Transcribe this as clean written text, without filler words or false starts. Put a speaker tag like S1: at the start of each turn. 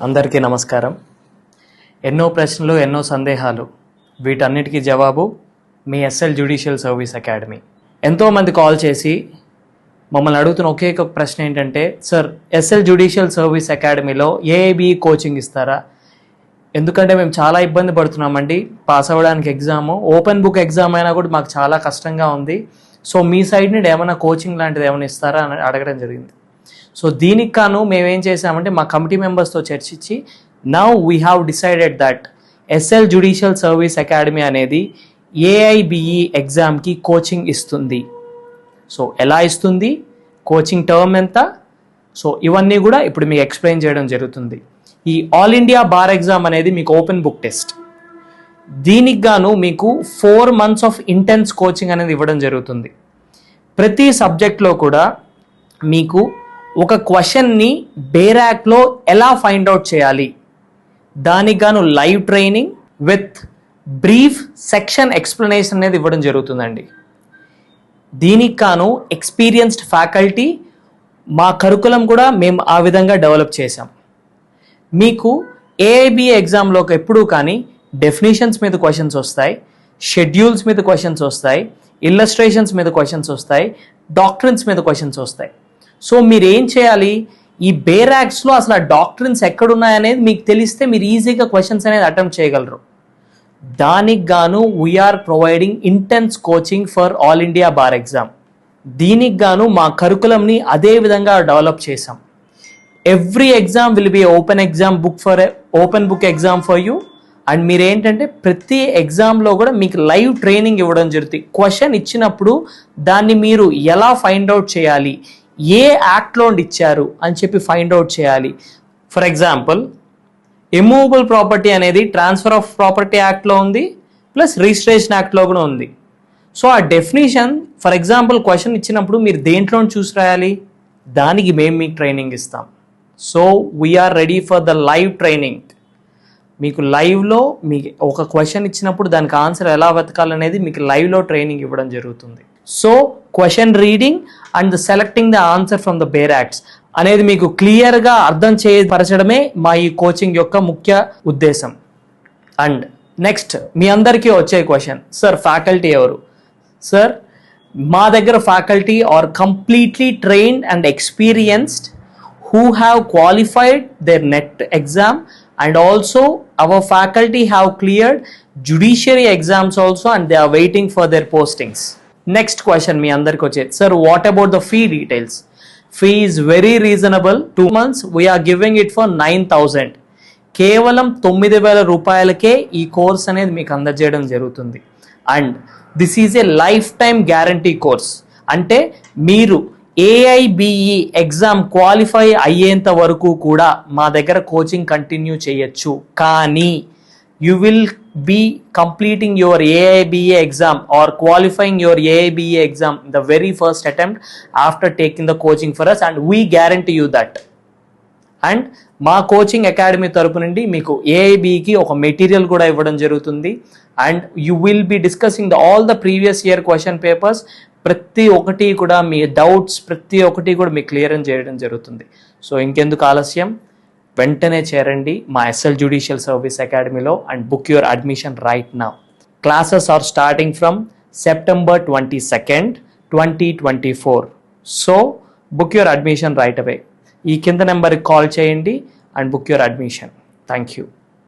S1: అందరికీ నమస్కారం. ఎన్నో ప్రశ్నలు, ఎన్నో సందేహాలు, వీటన్నిటికీ జవాబు మీ ఎస్ఎల్ జ్యుడిషియల్ సర్వీస్ అకాడమీ. ఎంతోమంది కాల్ చేసి మమ్మల్ని అడుగుతున్న ఒకే ఒక ప్రశ్న ఏంటంటే, సార్ ఎస్ఎల్ జ్యుడిషియల్ సర్వీస్ అకాడమీలో ఏఐబిఈ కోచింగ్ ఇస్తారా? ఎందుకంటే మేము చాలా ఇబ్బంది పడుతున్నామండి పాస్ అవ్వడానికి. ఎగ్జాము ఓపెన్ బుక్ ఎగ్జామ్ అయినా కూడా మాకు చాలా కష్టంగా ఉంది. సో మీ సైడ్ నుండి ఏమైనా కోచింగ్ లాంటిది ఏమైనా ఇస్తారా అని అడగడం జరిగింది. సో దీనికి కాను మేమేం చేసామంటే మా కమిటీ మెంబర్స్తో చర్చించి now we have decided that SL judicial service academy అనేది ఏఐబిఈ ఎగ్జామ్కి కోచింగ్ ఇస్తుంది. సో ఎలా ఇస్తుంది, కోచింగ్ టర్మ్ ఎంత, సో ఇవన్నీ కూడా ఇప్పుడు మీకు ఎక్స్ప్లెయిన్ చేయడం జరుగుతుంది. ఈ ఆల్ ఇండియా బార్ ఎగ్జామ్ అనేది మీకు ఓపెన్ బుక్ టెస్ట్. దీనికి గాను మీకు 4 months ఆఫ్ ఇంటెన్స్ కోచింగ్ అనేది ఇవ్వడం జరుగుతుంది. ప్రతి సబ్జెక్ట్లో కూడా మీకు ఒక క్వశ్చన్ని బేరాక్లో ఎలా ఫైండ్ అవుట్ చేయాలి, దానికి గాను live training with brief section explanation అనేది ఇవ్వడం జరుగుతుందండి. దీనికి గాను ఎక్స్పీరియన్స్డ్ ఫ్యాకల్టీ, మా కరికులం కూడా మేము ఆ విధంగా డెవలప్ చేసాం. మీకు ఏఐబిఏ ఎగ్జామ్లోకి ఎప్పుడూ కానీ డెఫినేషన్స్ మీద క్వశ్చన్స్ వస్తాయి, షెడ్యూల్స్ మీద క్వశ్చన్స్ వస్తాయి, ఇల్లస్ట్రేషన్స్ మీద క్వశ్చన్స్ వస్తాయి, డాక్ట్రిన్స్ మీద క్వశ్చన్స్ వస్తాయి. సో మీరు ఏం చేయాలి, ఈ బేరాక్స్లో అసలు ఆ డాక్ట్రిన్స్ ఎక్కడున్నాయనేది మీకు తెలిస్తే మీరు ఈజీగా క్వశ్చన్స్ అనేది అటెంప్ట్ చేయగలరు. దానికి గాను we're providing intense coaching for all India bar exam. దీనికి గాను మా కరికులంని అదే విధంగా డెవలప్ చేసాం. Every exam will be open book exam for you. And మీరు ఏంటంటే ప్రతి ఎగ్జామ్లో కూడా మీకు లైవ్ ట్రైనింగ్ ఇవ్వడం జరుగుతుంది. క్వశ్చన్ ఇచ్చినప్పుడు దాన్ని మీరు ఎలా ఫైండ్ అవుట్ చేయాలి, ఏ యాక్ట్లో ఇచ్చారు అని చెప్పి ఫైండ్ అవుట్ చేయాలి. ఫర్ ఎగ్జాంపుల్, ఇమ్మూవబుల్ ప్రాపర్టీ అనేది ట్రాన్స్ఫర్ ఆఫ్ ప్రాపర్టీ యాక్ట్లో ఉంది, ప్లస్ రిజిస్ట్రేషన్ యాక్ట్లో కూడా ఉంది. సో ఆ డెఫినేషన్, ఫర్ ఎగ్జాంపుల్ క్వశ్చన్ ఇచ్చినప్పుడు మీరు దేంట్లో చూసి రాయాలి, దానికి మేము మీకు ట్రైనింగ్ ఇస్తాం. So we're ready for the live training. మీకు లైవ్లో మీకు ఒక క్వశ్చన్ ఇచ్చినప్పుడు దానికి ఆన్సర్ ఎలా వెతకాలనేది మీకు లైవ్లో ట్రైనింగ్ ఇవ్వడం జరుగుతుంది. So question reading and selecting the answer from the బేరాక్స్ అనేది మీకు క్లియర్గా అర్థం చేయపరచడమే మా ఈ కోచింగ్ యొక్క ముఖ్య ఉద్దేశం. అండ్ నెక్స్ట్ మీ అందరికీ వచ్చే క్వశ్చన్, సార్ ఫ్యాకల్టీ ఎవరు? సార్ మా దగ్గర faculty are completely trained and experienced who have qualified their NET exam, and also our faculty have cleared judiciary exams also, and they are waiting for their postings. Next question మీ అందరికి వచ్చేది, sir what about the fee details? Fee is very reasonable. 2 months we are giving it for 9,000. కేవలం 9,000 రూపాయలకే ఈ course అనేది మీకు అందజేయడం జరుగుతుంది. And this is a life time guarantee course. అంటే మీరు ఏఐబిఈ ఎగ్జామ్ క్వాలిఫై అయ్యేంత వరకు కూడా మా దగ్గర కోచింగ్ కంటిన్యూ చేయొచ్చు. కానీ you will be completing your AIBE exam or qualifying your AIBE exam the very first attempt after taking the coaching for us, and we guarantee you that. And మా coaching academy తరపు నుండి మీకు ఏఐబిఈకి ఒక material కూడా ఇవ్వడం జరుగుతుంది. And you will be discussing all the previous year question papers. ప్రతి ఒక్కటి కూడా మీ డౌట్స్ ప్రతి ఒక్కటి కూడా మీకు క్లియర్ చేయడం జరుగుతుంది. సో ఇంకెందుకు ఆలస్యం, వెంటనే చేరండి మా ఎస్ఎల్ జ్యుడిషియల్ సర్వీస్ అకాడమీలో and book your admission right now. Classes are starting from September 22nd, 2024. So book your admission right away. ఈ కింద నెంబర్కి కాల్ చేయండి and book your admission. Thank you.